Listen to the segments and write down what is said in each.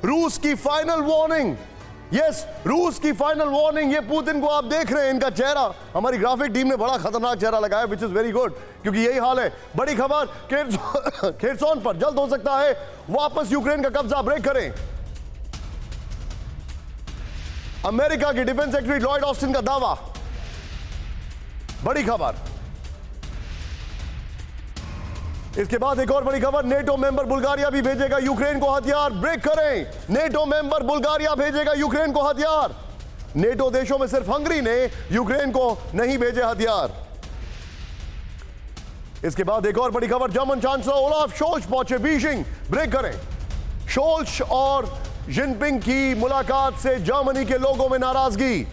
रूस की final warning. Yes, रूस की फाइनल वार्निंग। ये पुतिन को आप देख रहे हैं, इनका चेहरा, हमारी ग्राफिक टीम ने बड़ा खतरनाक चेहरा लगाया, विच इज वेरी गुड, क्योंकि यही हाल है। बड़ी खबर, खेरसोन पर जल्द हो सकता है वापस यूक्रेन का कब्जा। ब्रेक करें। अमेरिका की डिफेंस सेक्रेटरी लॉयड ऑस्टिन का दावा। बड़ी खबर। इसके बाद एक और बड़ी खबर, नेटो मेंबर बुल्गारिया भी भेजेगा यूक्रेन को हथियार। ब्रेक करें। नेटो मेंबर बुल्गारिया भेजेगा यूक्रेन को हथियार। नेटो देशों में सिर्फ हंगरी ने यूक्रेन को नहीं भेजे हथियार। इसके बाद एक और बड़ी खबर, जर्मन चांसलर ओलाफ शोल्ज पहुंचे बीजिंग। ब्रेक करें। शोल्ज और जिनपिंग की मुलाकात से जर्मनी के लोगों में नाराजगी,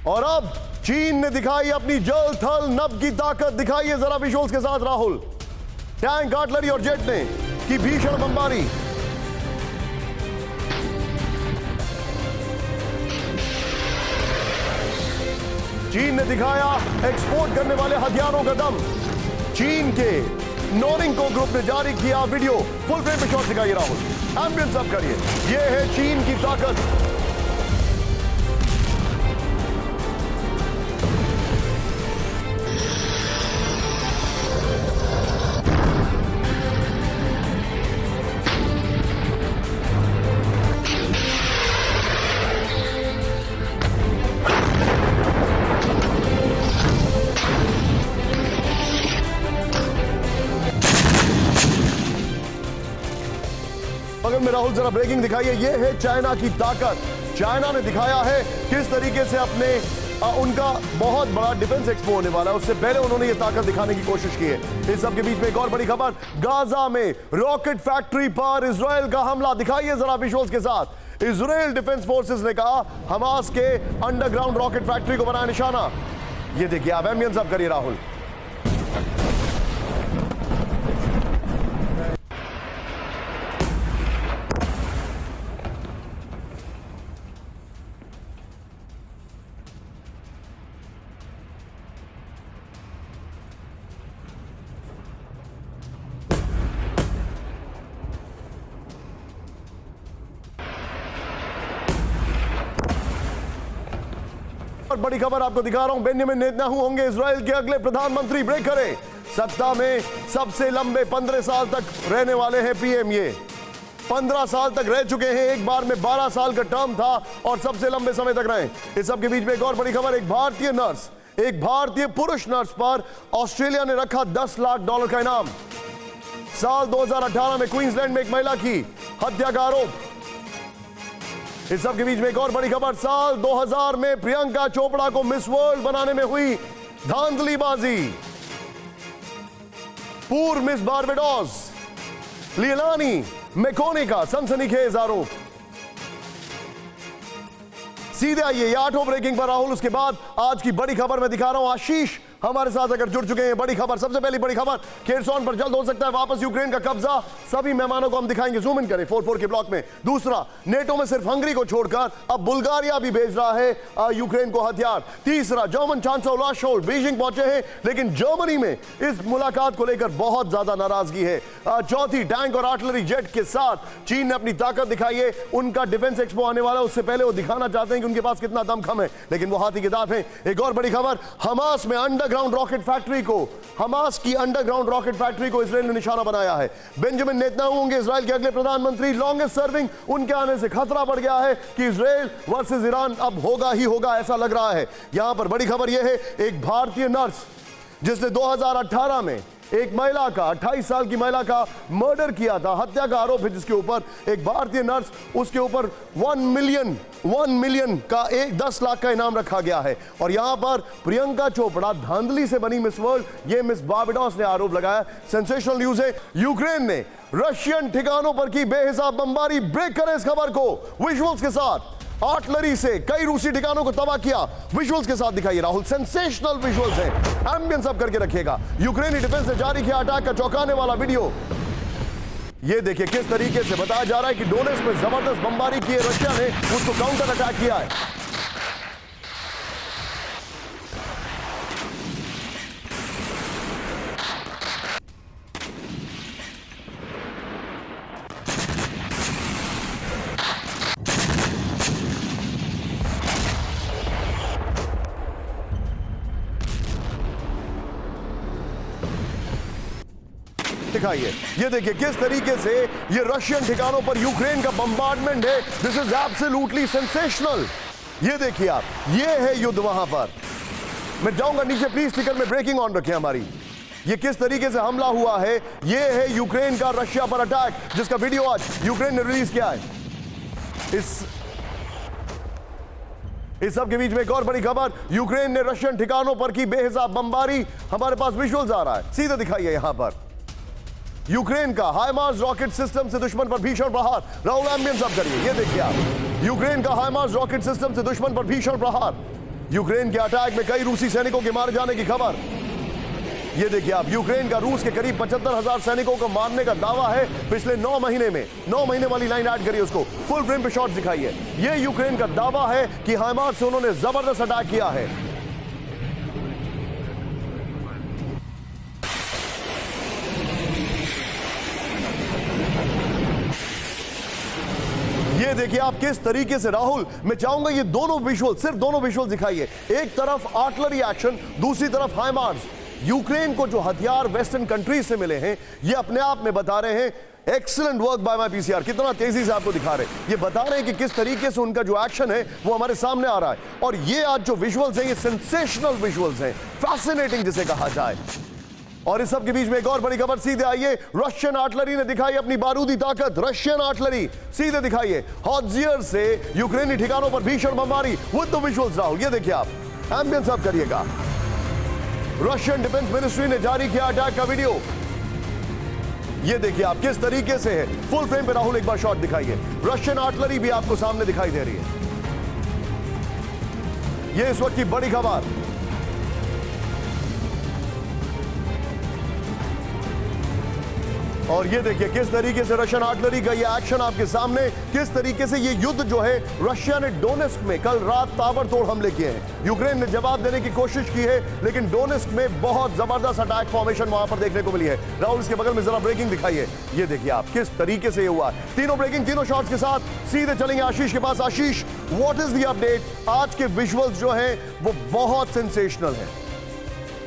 और अब चीन ने दिखाई अपनी जल थल नभ की ताकत। दिखाइए जरा विजुअल्स के साथ राहुल। टैंक, आर्टिलरी और जेट ने की भीषण बमबारी। चीन ने दिखाया एक्सपोर्ट करने वाले हथियारों का दम। चीन के नोरिंको ग्रुप ने जारी किया वीडियो। फुल फ्रेम पे शॉट दिखाइए राहुल, एम्बियंस अप करिए। यह है चीन की ताकत। बगल में राहुल जरा ब्रेकिंग दिखाइए। यह है चाइना की ताकत। चाइना ने दिखाया है किस तरीके से अपने उनका बहुत बड़ा डिफेंस एक्सपो होने वाला है, उससे पहले उन्होंने यह ताकत दिखाने की कोशिश की है। इस सब के बीच में एक और बड़ी खबर, गाजा में रॉकेट फैक्ट्री पर इजराइल का हमला। दिखाइए जरा विजुअल्स के साथ। इजराइल डिफेंस फोर्सेस ने कहा हमास के अंडरग्राउंड रॉकेट फैक्ट्री को बनाया निशाना। यह देखिए आप, एम्बियंस अप करिए राहुल। और बड़ी खबर आपको दिखा रहा हूं, बेंजामिन नेतन्याहू होंगे इजराइल के अगले प्रधानमंत्री। ब्रेक करें। सत्ता में सबसे लंबे 15 साल तक रहने वाले हैं पीएम। ये 15 साल तक रह चुके हैं, एक बार में 12 साल का टर्म था और सबसे लंबे समय तक रहे। इस सब के बीच में एक और बड़ी खबर, एक भारतीय पुरुष नर्स पर ऑस्ट्रेलिया ने रखा $10 लाख का इनाम। साल 2018 में क्वींसलैंड में एक महिला की हत्या का आरोप। इस सब के बीच में एक और बड़ी खबर, साल 2000 में प्रियंका चोपड़ा को मिस वर्ल्ड बनाने में हुई धांधलीबाजी। पूर्व मिस बारबाडोस लियलानी मैकोनी का सनसनीखेज आरोप। सीधे आइए ये 8वां ब्रेकिंग पर राहुल। उसके बाद आज की बड़ी खबर मैं दिखा रहा हूं। आशीष हमारे साथ अगर जुड़ चुके हैं। बड़ी खबर, सबसे पहली बड़ी खबर, खेरसोन पर जल्द हो सकता है वापस यूक्रेन का कब्जा। सभी मेहमानों को हम दिखाएंगे, जूम इन करें 4-4 के ब्लॉक में। दूसरा, नेटो में सिर्फ हंगरी को छोड़कर अब बुल्गारिया भी भेज रहा है यूक्रेन को हथियार। तीसरा, German chancellor Olaf Scholz Beijing पहुंचे हैं, लेकिन जर्मनी में इस मुलाकात को लेकर बहुत ज्यादा नाराजगी है। चौथी, टैंक और आर्टिलरी जेट के साथ चीन ने अपनी ताकत दिखाई है। उनका डिफेंस एक्सपो आने वाला है, उससे पहले वो दिखाना चाहते हैं कि उनके पास कितना दमखम है, लेकिन वो हाथी के दांत हैं। एक और बड़ी खबर, हमास में अंडरग्राउंड रॉकेट फैक्ट्री को, हमास की अंडरग्राउंड रॉकेट फैक्ट्री को इजराइल ने निशाना बनाया है। बेंजामिन नेतन्याहू होंगे इजराइल के अगले प्रधानमंत्री। लॉन्गेस्ट सर्विंग, उनके आने से खतरा बढ़ गया है कि इजराइल वर्सेस ईरान अब होगा ही होगा, ऐसा लग रहा है। यहां पर बड़ी खबर यह है, एक भारतीय नर्स जिसने 2018 में एक महिला का, 28 साल की महिला का मर्डर किया था, हत्या का आरोप है जिसके ऊपर, एक भारतीय नर्स, उसके ऊपर 1 मिलियन का 10 लाख का इनाम रखा गया है। और यहां पर प्रियंका चोपड़ा धांधली से बनी मिस वर्ल्ड, ये मिस बारबाडोस ने आरोप लगाया। सेंसेशनल न्यूज है, यूक्रेन ने रशियन ठिकानों पर की बेहिसाब बमबारी। ब्रेक करें इस खबर को विजुअल्स के साथ। आर्टिलरी से कई रूसी ठिकानों को तबाह किया। विजुअल्स के साथ दिखाइए राहुल, सेंसेशनल विजुअल्स हैं, एम्बियंस अप करके रखिएगा। यूक्रेनी डिफेंस ने जारी किया अटैक का चौंकाने वाला वीडियो। ये देखिए किस तरीके से बताया जा रहा है कि डोनेट्स्क में जबरदस्त बमबारी की है रशिया ने, उसको काउंटर अटैक किया है। दिखाइए, ये देखिए किस तरीके से ये रशियन ठिकानों पर यूक्रेन का बम्बार्डमेंट है। This is absolutely sensational. ये देखिए आप, ये है युद्ध वहां पर। मैं जाऊंगा नीचे, प्लीज स्टिकर में ब्रेकिंग ऑन रखें हमारी। ये किस तरीके से हमला हुआ है, ये है यूक्रेन का रशिया पर अटैक, जिसका वीडियो आज यूक्रेन ने रिलीज किया है। इस सब के बीच में एक और बड़ी खबर, यूक्रेन ने रशियन ठिकानों पर की बेहिसाब बमबारी। हमारे पास विजुअल्स आ रहा है, सीधे दिखाइए यहां पर। यूक्रेन का हाइमार्स रॉकेट सिस्टम से दुश्मन पर भीषण प्रहार। राहुल एम्बियंस अब करिए, ये देखिए आप, यूक्रेन का हाइमार्स रॉकेट सिस्टम से दुश्मन पर भीषण प्रहार। यूक्रेन के अटैक में कई रूसी सैनिकों के मारे जाने की खबर। ये देखिए आप, यूक्रेन का रूस के करीब 75,000 सैनिकों को मारने का दावा है पिछले 9 महीने में। 9 महीने वाली लाइन ऐड करिए उसको, फुल फ्रेम पे शॉट दिखाइए। ये यूक्रेन का दावा है कि हाइमार्स से उन्होंने जबरदस्त अटैक किया है। ये देखिए आप किस तरीके से, राहुल मैं चाहूंगा ये दोनों विजुअल, सिर्फ दोनों विजुअल दिखाइए। एक तरफ आर्टिलरी एक्शन, दूसरी तरफ हाइमार्स। यूक्रेन को जो हथियार वेस्टर्न कंट्रीज से मिले हैं, ये अपने आप में बता रहे हैं excellent work by my PCR. कितना तेजी से आपको दिखा रहे हैं, ये बता रहे हैं कि किस तरीके से उनका जो एक्शन है वो हमारे सामने आ रहा है। और ये आज जो विजुअल्स हैं, ये सेंसेशनल विजुअल्स हैं, फैसिनेटिंग जिसे कहा जाए। और इस सब के बीच में एक और बड़ी खबर, सीधे आइए, रशियन आर्टिलरी ने दिखाई अपनी बारूदी ताकत। रशियन आर्टिलरी, सीधे दिखाइए, हॉटजियर से यूक्रेनी ठिकानों पर भीषण बमबारी विद द विजुअल्स। राहुल ये देखिए आप, एम्बियंस अब करिएगा। रशियन डिफेंस मिनिस्ट्री ने जारी किया अटैक का वीडियो। ये देखिए आप किस तरीके से है, फुल फ्रेम पे राहुल एक बार शॉट दिखाइए। रशियन आर्टिलरी भी आपको सामने दिखाई दे रही है। ये इस वक्त की बड़ी खबर। और ये देखिए किस तरीके से रशियन आर्टिलरी का ये एक्शन आपके सामने, किस तरीके से ये युद्ध जो है, रशिया ने डोनेस्क में कल रात ताबड़तोड़ हमले किए हैं। यूक्रेन ने जवाब देने की कोशिश की है, लेकिन डोनेस्क में बहुत जबरदस्त अटैक फॉर्मेशन वहां पर देखने को मिली है। राहुल इसके बगल में जरा ब्रेकिंग दिखाइए, ये देखिए आप किस तरीके से ये हुआ। तीनों ब्रेकिंग, तीनों शॉट्स के साथ सीधे चलेंगे आशीष के पास। आशीष, व्हाट इज द अपडेट? आज के विजुअल्स जो है वो बहुत सेंसेशनल है।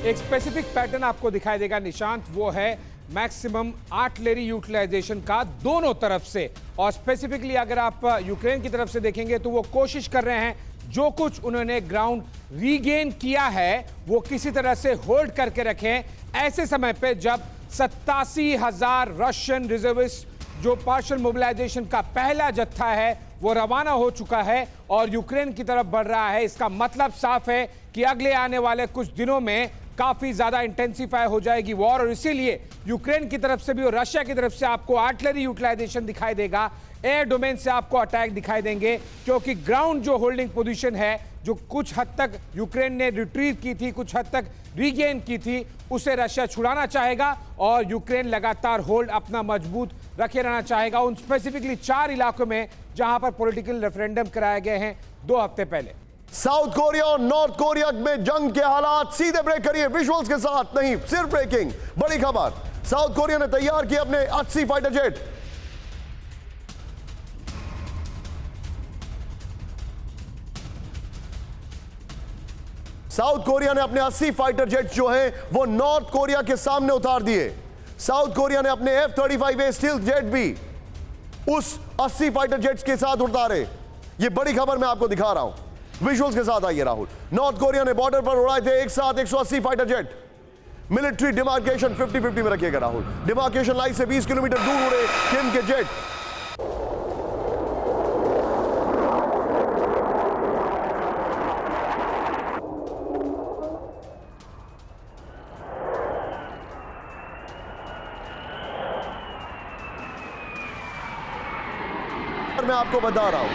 एक स्पेसिफिक पैटर्न आपको दिखाई देगा निशांत, वो है मैक्सिमम आर्टिलरी यूटिलाइजेशन का दोनों तरफ से। और स्पेसिफिकली अगर आप यूक्रेन की तरफ से देखेंगे तो वो कोशिश कर रहे हैं जो कुछ उन्होंने ग्राउंड रीगेन किया है वो किसी तरह से होल्ड करके रखें, ऐसे समय पे जब 87,000 रशियन रिजर्विस्ट, जो पार्शियल मोबिलाइजेशन का पहला जत्था है, वो रवाना हो चुका है और यूक्रेन की तरफ बढ़ रहा है। इसका मतलब साफ है कि अगले आने वाले कुछ दिनों में काफी ज्यादा इंटेंसिफाई हो जाएगी वॉर। और इसीलिए यूक्रेन की तरफ से भी और रशिया की तरफ से आपको आर्टिलरी यूटिलाइजेशन दिखाई देगा, एयर डोमेन से आपको अटैक दिखाई देंगे, क्योंकि ग्राउंड जो होल्डिंग पोजीशन है, जो कुछ हद तक यूक्रेन ने रिट्रीव की थी, कुछ हद तक रीगेन की थी, उसे रशिया छुड़ाना चाहेगा और यूक्रेन लगातार होल्ड अपना मजबूत रखे रहना चाहेगा उन स्पेसिफिकली 4 इलाकों में जहां पर पॉलिटिकल रेफरेंडम कराए गए हैं 2 हफ्ते पहले। साउथ कोरिया और नॉर्थ कोरिया में जंग के हालात, सीधे ब्रेक करिए विजुअल्स के साथ, नहीं सिर्फ ब्रेकिंग। बड़ी खबर, साउथ कोरिया ने तैयार किए अपने 80 फाइटर जेट। साउथ कोरिया ने अपने 80 फाइटर जेट जो हैं वो नॉर्थ कोरिया के सामने उतार दिए। साउथ कोरिया ने अपने F-35A स्टील्थ जेट भी उस 80 फाइटर जेट्स के साथ उतारे। ये बड़ी खबर मैं आपको दिखा रहा हूं, विजुअल्स के साथ आइए राहुल। नॉर्थ कोरिया ने बॉर्डर पर उड़ाए थे एक साथ 180 फाइटर जेट। मिलिट्री डिमार्केशन 50-50 में रखिएगा राहुल। डिमार्केशन लाइन से 20 किलोमीटर दूर उड़े किम के जेट। मैं आपको बता रहा हूं,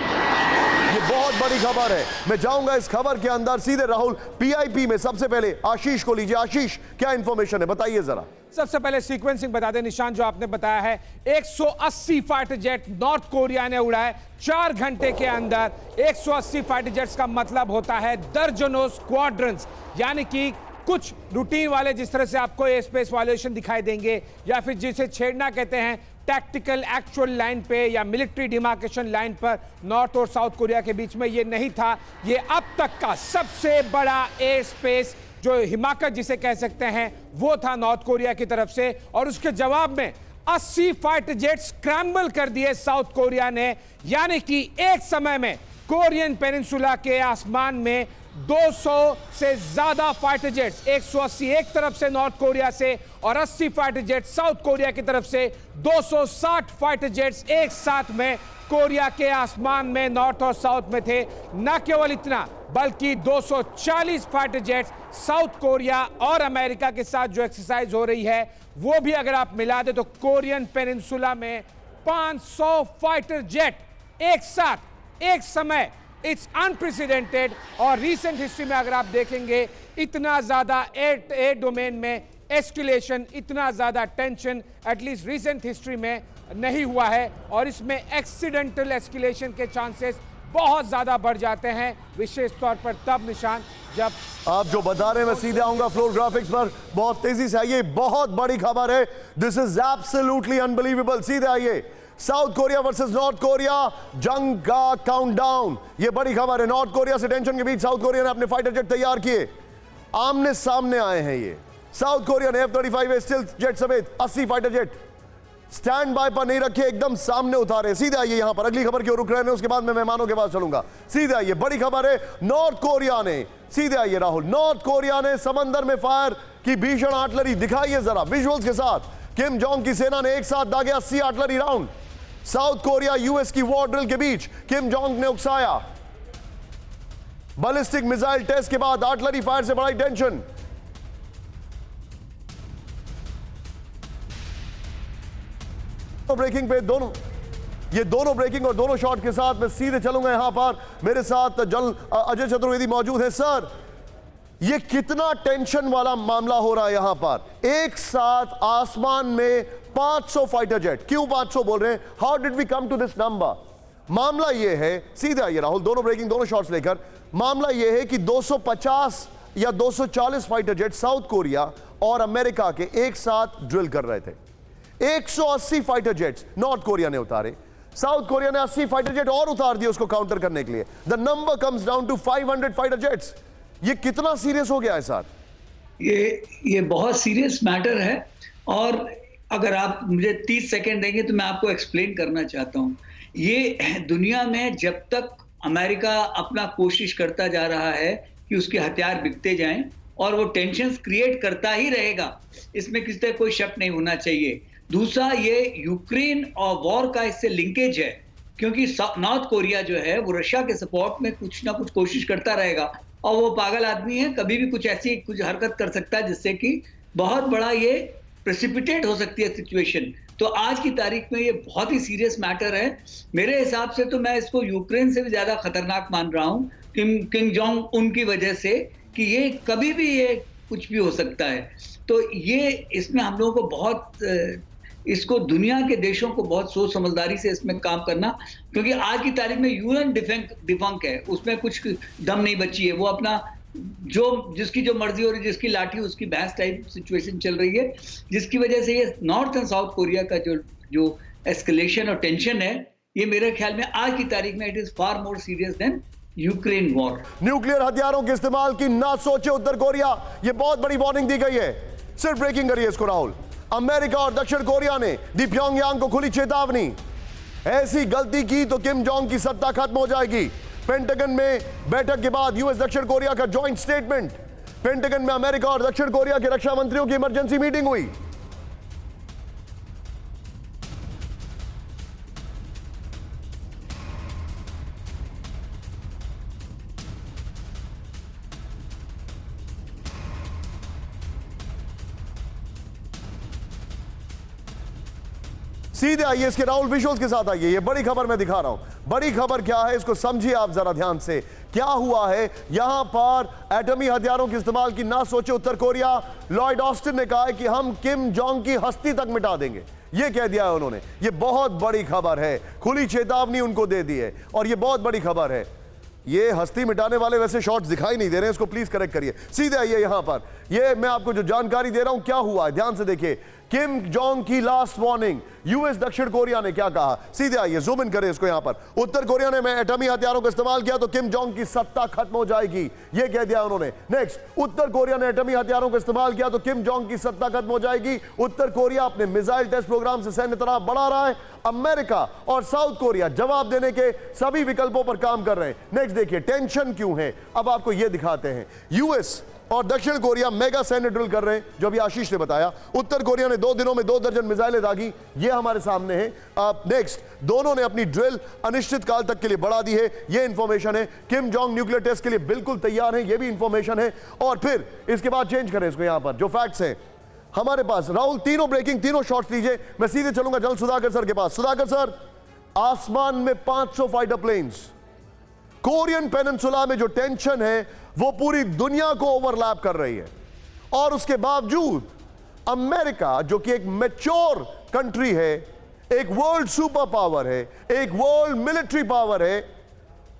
ये बहुत बड़ी खबर है। मैं जाऊंगा इस खबर के अंदर सीधे राहुल पीआईपी में। सबसे पहले आशीष को लीजिए। आशीष, क्या इंफॉर्मेशन है, बताइए जरा। सबसे पहले सीक्वेंसिंग बता दें निशान, जो आपने बताया है 180 फाइटर जेट नॉर्थ कोरिया ने उड़ाए 4 घंटे के अंदर। 180 फाइटर जेट्स का मतलब होता है दर्जनों स्क्वाड्रंस, यानी कि कुछ रूटीन वाले जिस तरह से आपको एयर स्पेस वायलेशन दिखाई देंगे, या फिर जिसे छेड़ना कहते हैं टैक्टिकल एक्चुअल लाइन पे या मिलिट्री डिमार्केशन लाइन पर नॉर्थ और साउथ कोरिया के बीच में, ये नहीं था। ये अब तक का सबसे बड़ा एयर स्पेस जो हिमाकत जिसे कह सकते हैं वो था नॉर्थ कोरिया की तरफ से, और उसके जवाब में 80 फाइटर जेट स्क्रैम्बल कर दिए साउथ कोरिया ने। यानी कि एक समय में कोरियन पेनिनसुला के आसमान में 200 से ज्यादा फाइटर जेट्स, 180 एक तरफ से नॉर्थ कोरिया से और 80 फाइटर जेट्स साउथ कोरिया की तरफ से, 260 फाइटर जेट्स एक साथ में कोरिया के आसमान में नॉर्थ और साउथ में थे। न केवल इतना बल्कि 240 फाइटर जेट्स साउथ कोरिया और अमेरिका के साथ जो एक्सरसाइज हो रही है वो भी अगर आप मिला दे तो कोरियन पेनिनसुला में 500 फाइटर जेट एक साथ एक समय, इट्स अनप्रेसिडेंटेड। और रीसेंट हिस्ट्री में अगर आप देखेंगे इतना ज्यादा एयर डोमेन में एस्केलेशन, इतना ज्यादा टेंशन एटलीस्ट रीसेंट हिस्ट्री में नहीं हुआ है, और इसमें एक्सीडेंटल एस्केलेशन के चांसेस बहुत ज्यादा बढ़ जाते हैं, विशेष तौर पर तब निशान जब आप जो बता रहे हैं मैं सीधे आऊंगा फ्लोर ग्राफिक्स पर, बहुत तेजी से आइए, बहुत बड़ी खबर है, दिस इज एब्सोल्युटली अनबिलीवेबल। सीधे आइए, south Korea versus north Korea, जंग का काउंटडाउन, ये बड़ी खबर है। नॉर्थ कोरिया से टेंशन के बीच साउथ कोरिया ने अपने फाइटर जेट तैयार किए, आमने सामने आए हैं। ये साउथ कोरिया ने F-35 स्टील्थ जेट समेत 80 फाइटर जेट स्टैंड बाय पर नहीं रखे, एकदम सामने उतारे। सीधे आइए यहां पर, अगली खबर क्यों रुक रहे हैं, उसके बाद मैं मेहमानों के पास चलूंगा। सीधे आइए, बड़ी खबर है, नॉर्थ कोरिया ने, सीधे आइए राहुल, नॉर्थ कोरिया ने समंदर में फायर की भीषण आर्टिलरी दिखाइए जरा विजुअल्स के साथ। किम जोंग की सेना ने एक साथ दागे 80 artillery round south Korea US की वॉर ड्रिल के बीच। किम जोंग ने उकसाया, बैलिस्टिक मिसाइल टेस्ट के बाद आर्टिलरी फायर से बढ़ाई टेंशन। ब्रेकिंग पे दोनों, ये दोनों ब्रेकिंग और दोनों शॉट के साथ मैं सीधे चलूंगा यहां पर। मेरे साथ अजय चतुर्वेदी मौजूद है। सर, ये कितना टेंशन वाला मामला हो रहा है यहां पर, एक साथ आसमान में 500 फाइटर जेट। क्यों 500 बोल रहे हैं, how did we come to this number? मामला यह है, सीधे आइए राहुल, दोनों ब्रेकिंग दोनों शॉट्स लेकर, मामला यह है कि 250 या 240 फाइटर जेट साउथ कोरिया और अमेरिका के एक साथ ड्रिल कर रहे थे। 180 फाइटर जेट्स नॉर्थ कोरिया ने उतारे, साउथ कोरिया ने 80 फाइटर जेट और उतार दिए उसको काउंटर करने के लिए। The number comes down to 500 fighter jets. ये कितना सीरियस हो गया है सर? ये बहुत सीरियस मैटर है, और अगर आप मुझे 30 सेकेंड देंगे तो मैं आपको एक्सप्लेन करना चाहता हूं। ये दुनिया में जब तक अमेरिका अपना कोशिश करता जा रहा है कि उसके हथियार बिकते जाएं, और वो टेंशन क्रिएट करता ही रहेगा, इसमें किसी तरह कोई शक नहीं होना चाहिए। दूसरा, ये यूक्रेन और वॉर का इससे लिंकेज है, क्योंकि नॉर्थ कोरिया जो है वो रशिया के सपोर्ट में कुछ ना कुछ कोशिश करता रहेगा, और वो पागल आदमी है, कभी भी कुछ ऐसी कुछ हरकत कर सकता है जिससे कि बहुत बड़ा ये प्रेसिपिटेट हो सकती है सिचुएशन। तो आज की तारीख में ये बहुत ही सीरियस मैटर है। मेरे हिसाब से तो मैं इसको यूक्रेन से भी ज्यादा खतरनाक मान रहा हूँ, किम जोंग उनकी वजह से, कि ये कभी भी ये कुछ भी हो सकता है। तो ये इसमें हम लोगों को बहुत, इसको दुनिया के देशों को बहुत सोच समझदारी से इसमें काम करना, क्योंकि आज की तारीख में यूएन डिफंक है, उसमें कुछ दम नहीं बची है। वो अपना जो जिसकी जो मर्जी हो रही है, जिसकी लाठी उसकी भैंस टाइप सिचुएशन चल रही है, जिसकी वजह से ये नॉर्थ एंड साउथ कोरिया का जो एस्केलेशन और टेंशन है, ये मेरे ख्याल में आज की तारीख में it is far more serious than Ukraine war. Nuclear हथियारों के इस्तेमाल की ना सोचे उत्तर कोरिया, ये बहुत बड़ी वार्निंग दी गई है। सिर्फ ब्रेकिंग करिए इसको राहुल। अमेरिका और दक्षिण कोरिया ने दी प्योंगयांग को खुली चेतावनी, ऐसी गलती की तो किम जोंग की सत्ता खत्म हो जाएगी। पेंटागन में बैठक के बाद यूएस दक्षिण कोरिया का जॉइंट स्टेटमेंट। पेंटागन में अमेरिका और दक्षिण कोरिया के रक्षा मंत्रियों की इमरजेंसी मीटिंग हुई। सीधे आइए इसके राहुल विजुअल्स के साथ आइए, ये बड़ी खबर मैं दिखा रहा हूं। बड़ी खबर क्या है इसको समझिए आप जरा ध्यान से। क्या हुआ है यहां पर, एटमी हथियारों के इस्तेमाल की ना सोचे उत्तर कोरिया। लॉयड ऑस्टिन ने कहा है कि हम किम जोंग की हस्ती तक मिटा देंगे, ये कह दिया है उन्होंने। ये बहुत बड़ी खबर है, खुली चेतावनी उनको दे दी है, और ये बहुत बड़ी खबर है। ये हस्ती मिटाने वाले वैसे शॉट्स दिखाई नहीं दे रहे हैं, इसको प्लीज करेक्ट करिए। सीधे आइए यहां पर, ये मैं आपको जो जानकारी दे रहा हूं क्या हुआ है, ध्यान से देखिए। किम जोंग की लास्ट वार्निंग। यूएस दक्षिण कोरिया ने क्या कहा, सीधे आइए जूम इन करें इसको यहां पर। उत्तर कोरिया ने मैं एटमी हथियारों का इस्तेमाल किया तो किम जोंग की सत्ता खत्म हो जाएगी, यह कह दिया उन्होंने। नेक्स्ट, उत्तर कोरिया ने एटमी हथियारों का इस्तेमाल किया तो किम जोंग की सत्ता खत्म हो जाएगी। उत्तर कोरिया अपने मिसाइल टेस्ट प्रोग्राम से सैन्य तनाव बढ़ा रहा है। अमेरिका और साउथ कोरिया जवाब देने के सभी विकल्पों पर काम कर रहे हैं। नेक्स्ट देखिए टेंशन क्यों है, अब आपको यह दिखाते हैं। यूएस और दक्षिण कोरिया मेगा सैन्य ड्रिल कर रहे हैं, जो अभी आशीष ने बताया। उत्तर कोरिया ने 2 दिनों में 2 दर्जन मिसाइलें दागी, ये हमारे सामने है। नेक्स्ट, दोनों ने अपनी ड्रिल अनिश्चित काल तक के लिए बढ़ा दी है, ये इंफॉर्मेशन है। किम जोंग न्यूक्लियर टेस्ट के लिए बिल्कुल तैयार है, ये भी इंफॉर्मेशन है। और फिर इसके बाद चेंज करें इसको, यहां पर जो फैक्ट्स हैं हमारे पास। राहुल, तीनों ब्रेकिंग, तीनों शॉट्स लीजिए। मैं सीधे चलूंगा जल सुधाकर सर के पास। सुधाकर सर, आसमान में 500 फाइटर प्लेन्स, कोरियन पेनिनसुला में जो टेंशन है वो पूरी दुनिया को ओवरलैप कर रही है, और उसके बावजूद अमेरिका जो कि एक मैच्योर कंट्री है, एक वर्ल्ड सुपर पावर है, एक वर्ल्ड मिलिट्री पावर है,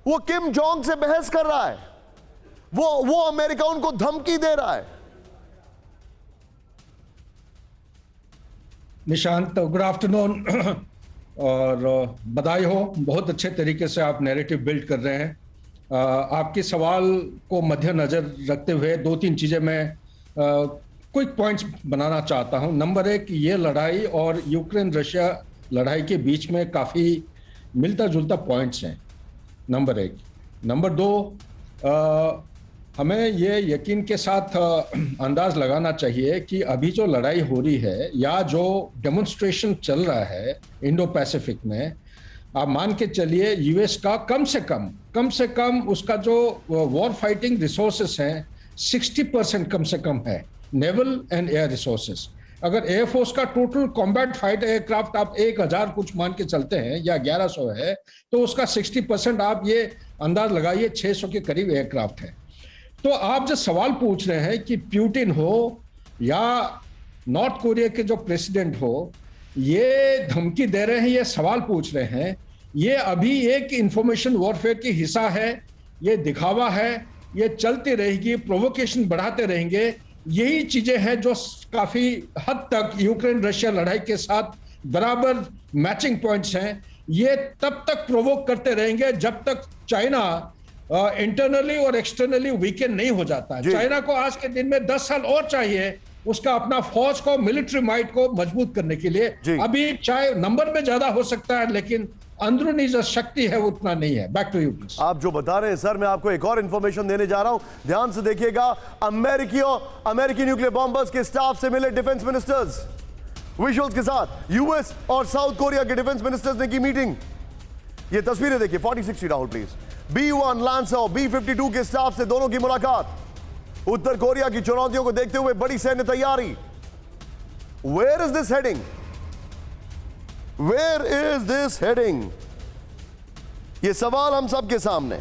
वो किम जोंग से बहस कर रहा है। वो अमेरिका उनको धमकी दे रहा है। निशांत, गुड आफ्टरनून और बधाई हो, बहुत अच्छे तरीके से आप नैरेटिव बिल्ड कर रहे हैं। आपके सवाल को मद्देनजर रखते हुए 2-3 चीज़ें मैं क्विक पॉइंट्स बनाना चाहता हूं। नंबर 1, ये लड़ाई और यूक्रेन रशिया लड़ाई के बीच में काफ़ी मिलता जुलता पॉइंट्स हैं, नंबर 1। नंबर 2, हमें ये यकीन के साथ अंदाज लगाना चाहिए कि अभी जो लड़ाई हो रही है या जो डेमोन्स्ट्रेशन चल रहा है इंडो पैसिफिक में, आप मान के चलिए यूएस का कम से कम उसका जो वॉर फाइटिंग रिसोर्सेस हैं 60% कम से कम है, नेवल एंड एयर रिसोर्सेस। अगर एयरफोर्स का टोटल कॉम्बैट फाइटर एयरक्राफ्ट आप 1000 कुछ मान के चलते हैं या 1100 है, तो उसका 60% आप ये अंदाज लगाइए 600 के करीब एयरक्राफ्ट है। तो आप जो सवाल पूछ रहे हैं कि प्यूटिन हो या नॉर्थ कोरिया के जो प्रेसिडेंट हो, ये धमकी दे रहे हैं, ये सवाल पूछ रहे हैं, ये अभी एक इंफॉर्मेशन वॉरफेयर की हिस्सा है, ये दिखावा है, ये चलती रहेगी, प्रोवोकेशन बढ़ाते रहेंगे। यही चीजें हैं जो काफी हद तक यूक्रेन रशिया लड़ाई के साथ बराबर मैचिंग पॉइंट्स हैं। ये तब तक प्रोवोक करते रहेंगे जब तक चाइना इंटरनली और एक्सटर्नली वीकेंड नहीं हो जाता। चाइना को आज के दिन में 10 साल और चाहिए उसका अपना फौज को, मिलिट्री माइट को मजबूत करने के लिए। अभी चाहे नंबर में ज्यादा हो सकता है, लेकिन अंदरूनी जो शक्ति है वो उतना नहीं है। Back to you please. आप जो बता रहे हैं सर, मैं आपको एक और इंफॉर्मेशन देने जा रहा हूं, ध्यान से देखिएगा। अमेरिकी न्यूक्लियर बॉम्बर्स के स्टाफ से मिले डिफेंस मिनिस्टर्स, विजुअल्स के साथ। यूएस और साउथ कोरिया के डिफेंस मिनिस्टर्स ने की मीटिंग। ये तस्वीरें देखिए 4060 राहुल प्लीज। B-1 लैंसर और B-52 के स्टाफ से दोनों की मुलाकात। उत्तर कोरिया की चुनौतियों को देखते हुए बड़ी सैन्य तैयारी। Where is this heading? Where is this heading? यह सवाल हम सबके सामने,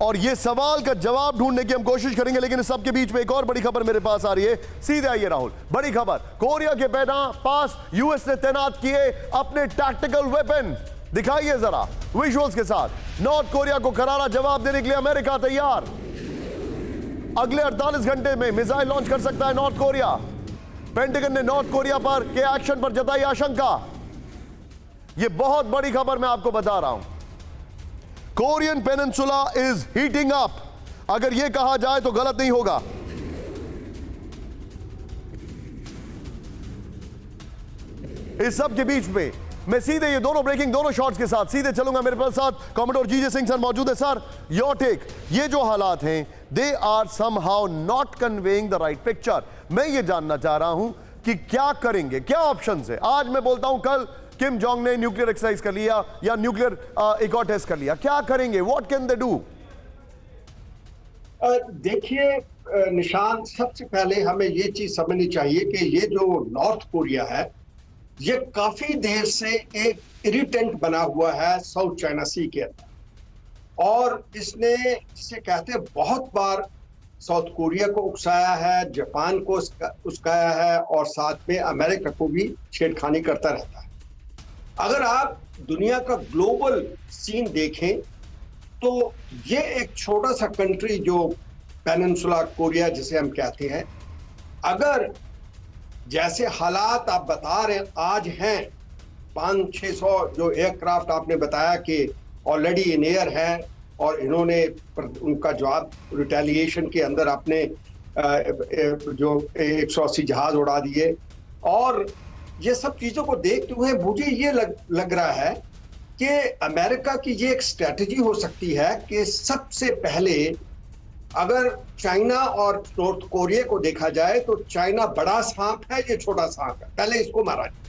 और यह सवाल का जवाब ढूंढने की हम कोशिश करेंगे। लेकिन इस सबके बीच में एक और बड़ी खबर मेरे पास आ रही है, सीधे आइए राहुल। बड़ी खबर, कोरिया के पास यूएस ने तैनात किए अपने टैक्टिकल वेपन। दिखाइए जरा विजुअल्स के साथ। नॉर्थ कोरिया को करारा जवाब देने के लिए अमेरिका तैयार। अगले 48 घंटे में मिसाइल लॉन्च कर सकता है नॉर्थ कोरिया। पेंटागन ने नॉर्थ कोरिया पर के एक्शन पर जताई आशंका। यह बहुत बड़ी खबर मैं आपको बता रहा हूं। Korean peninsula is heating up. अगर यह कहा जाए तो गलत नहीं होगा। इस सब के बीच में मैं सीधे ये दोनों ब्रेकिंग, दोनों शॉट्स के साथ सीधे चलूंगा। मेरे पास साथ कॉमोडोर जीजे सिंह सर मौजूद है। Sir, your take. ये जो हालात हैं, they are somehow not conveying the right picture. मैं ये जानना चाह रहा हूं कि क्या करेंगे, क्या ऑप्शंस है। आज मैं बोलता हूं कल किम जोंग ने न्यूक्लियर एक्सरसाइज कर लिया या न्यूक्लियर एक और टेस्ट कर लिया, क्या करेंगे? What can they do? देखिए निशांत, सबसे पहले हमें ये चीज समझनी चाहिए कि ये जो नॉर्थ कोरिया है, ये काफी देर से एक इरिटेंट बना हुआ है साउथ चाइना सी के अंदर, और इसने जिसे कहते हैं बहुत बार साउथ कोरिया को उकसाया है, जापान को उकसाया है, और साथ में अमेरिका को भी छेड़खानी करता रहता है। अगर आप दुनिया का ग्लोबल सीन देखें तो ये एक छोटा सा कंट्री जो पेनिनसुला कोरिया जिसे हम कहते हैं, अगर जैसे हालात आप बता रहे आज हैं, 500-600 जो एयरक्राफ्ट आपने बताया कि ऑलरेडी इन एयर है और इन्होंने उनका जवाब रिटेलिएशन के अंदर अपने जो 180 जहाज उड़ा दिए। और ये सब चीजों को देखते हुए मुझे ये लग रहा है कि अमेरिका की ये एक स्ट्रेटजी हो सकती है कि सबसे पहले अगर चाइना और नॉर्थ कोरिया को देखा जाए तो चाइना बड़ा सांप है, ये छोटा सांप है, पहले इसको मारा जाए।